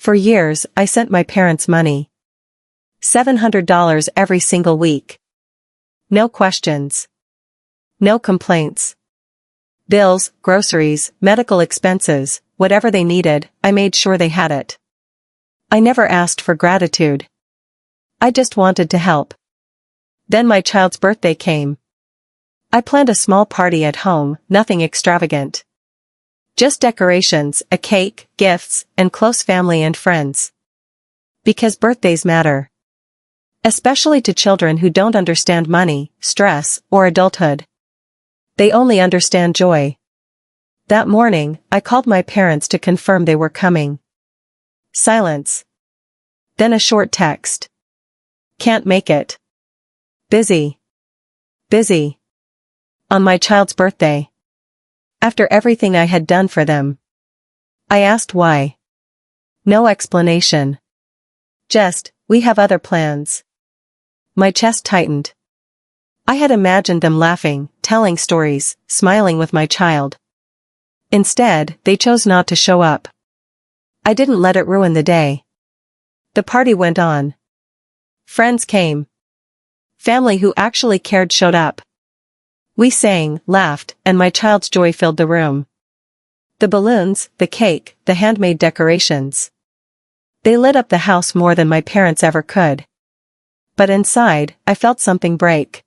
For years, I sent my parents money. $700 every single week. No questions. No complaints. Bills, groceries, medical expenses, whatever they needed, I made sure they had it. I never asked for gratitude. I just wanted to help. Then my child's birthday came. I planned a small party at home, nothing extravagant. Just decorations, a cake, gifts, and close family and friends. Because birthdays matter. Especially to children who don't understand money, stress, or adulthood. They only understand joy. That morning, I called my parents to confirm they were coming. Silence. Then a short text. Can't make it. Busy. Busy. On my child's birthday. After everything I had done for them. I asked why. No explanation. Just, we have other plans. My chest tightened. I had imagined them laughing, telling stories, smiling with my child. Instead, they chose not to show up. I didn't let it ruin the day. The party went on. Friends came. Family who actually cared showed up. We sang, laughed, and my child's joy filled the room. The balloons, the cake, the handmade decorations. They lit up the house more than my parents ever could. But inside, I felt something break.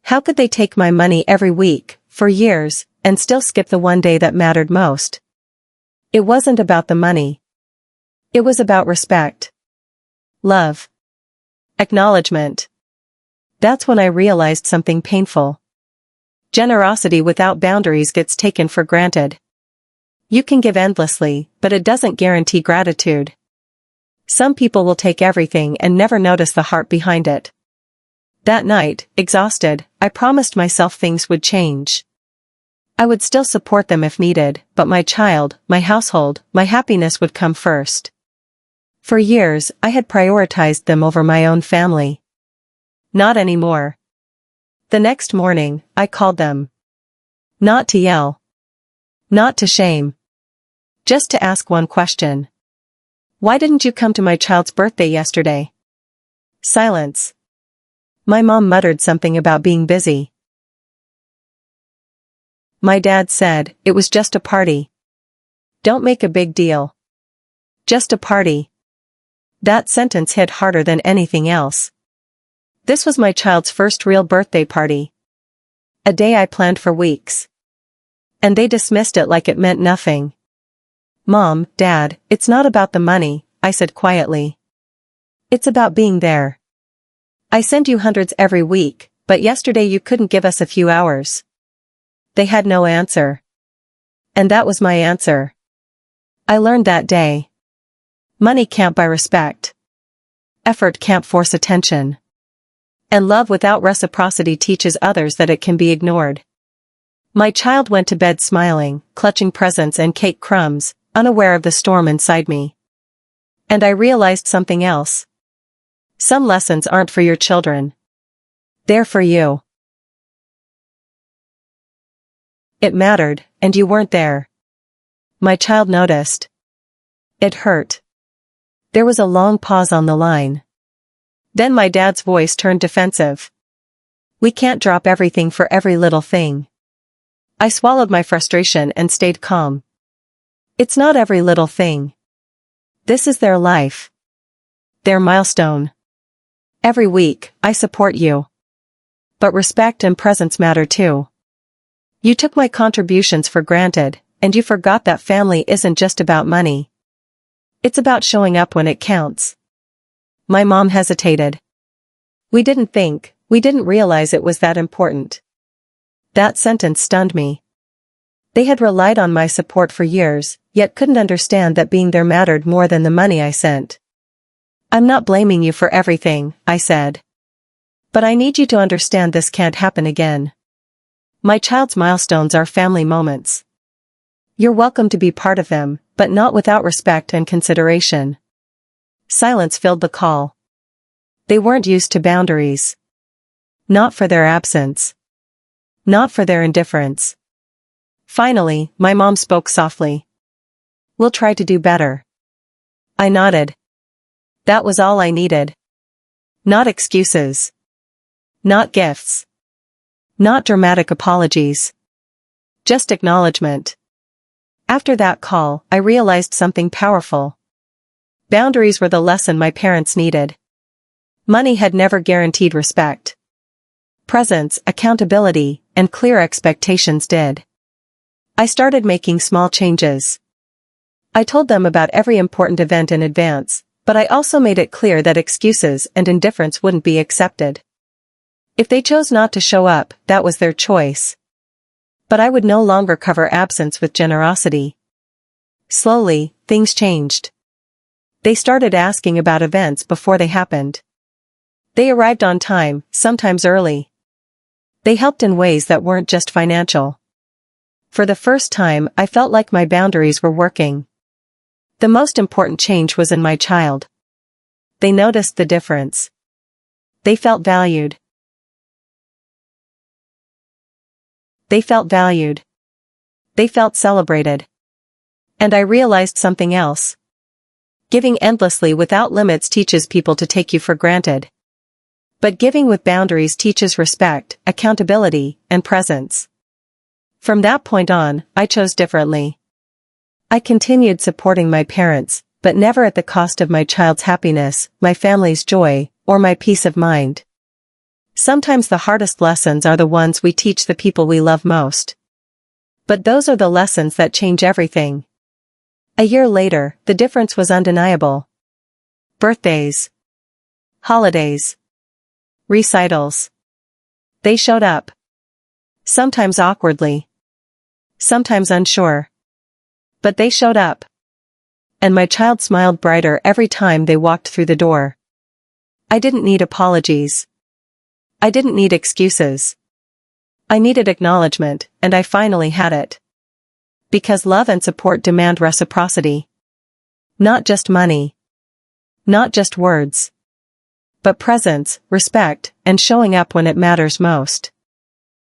How could they take my money every week, for years, and still skip the one day that mattered most? It wasn't about the money. It was about respect. Love. Acknowledgement. That's when I realized something painful. Generosity without boundaries gets taken for granted. You can give endlessly, but it doesn't guarantee gratitude. Some people will take everything and never notice the heart behind it. That night, exhausted, I promised myself things would change. I would still support them if needed, but my child, my household, my happiness would come first. For years, I had prioritized them over my own family. Not anymore. The next morning, I called them. Not to yell. Not to shame. Just to ask one question. Why didn't you come to my child's birthday yesterday? Silence. My mom muttered something about being busy. My dad said, it was just a party. Don't make a big deal. Just a party. That sentence hit harder than anything else. This was my child's first real birthday party. A day I planned for weeks. And they dismissed it like it meant nothing. Mom, Dad, it's not about the money, I said quietly. It's about being there. I send you hundreds every week, but yesterday you couldn't give us a few hours. They had no answer. And that was my answer. I learned that day. Money can't buy respect. Effort can't force attention. And love without reciprocity teaches others that it can be ignored. My child went to bed smiling, clutching presents and cake crumbs, unaware of the storm inside me. And I realized something else. Some lessons aren't for your children. They're for you. It mattered, and you weren't there. My child noticed. It hurt. There was a long pause on the line. Then my dad's voice turned defensive. We can't drop everything for every little thing. I swallowed my frustration and stayed calm. It's not every little thing. This is their life. Their milestone. Every week, I support you. But respect and presence matter too. You took my contributions for granted, and you forgot that family isn't just about money. It's about showing up when it counts. My mom hesitated. We didn't realize it was that important. That sentence stunned me. They had relied on my support for years, yet couldn't understand that being there mattered more than the money I sent. I'm not blaming you for everything, I said. But I need you to understand this can't happen again. My child's milestones are family moments. You're welcome to be part of them, but not without respect and consideration. Silence filled the call. They weren't used to boundaries. Not for their absence. Not for their indifference. Finally, my mom spoke softly. We'll try to do better. I nodded. That was all I needed. Not excuses. Not gifts. Not dramatic apologies. Just acknowledgement. After that call, I realized something powerful. Boundaries were the lesson my parents needed. Money had never guaranteed respect. Presence, accountability, and clear expectations did. I started making small changes. I told them about every important event in advance, but I also made it clear that excuses and indifference wouldn't be accepted. If they chose not to show up, that was their choice. But I would no longer cover absence with generosity. Slowly, things changed. They started asking about events before they happened. They arrived on time, sometimes early. They helped in ways that weren't just financial. For the first time, I felt like my boundaries were working. The most important change was in my child. They noticed the difference. They felt valued. They felt valued. They felt celebrated. And I realized something else. Giving endlessly without limits teaches people to take you for granted. But giving with boundaries teaches respect, accountability, and presence. From that point on, I chose differently. I continued supporting my parents, but never at the cost of my child's happiness, my family's joy, or my peace of mind. Sometimes the hardest lessons are the ones we teach the people we love most. But those are the lessons that change everything. A year later, the difference was undeniable. Birthdays. Holidays. Recitals. They showed up. Sometimes awkwardly. Sometimes unsure. But they showed up. And my child smiled brighter every time they walked through the door. I didn't need apologies. I didn't need excuses. I needed acknowledgement, and I finally had it. Because love and support demand reciprocity. Not just money. Not just words. But presence, respect, and showing up when it matters most.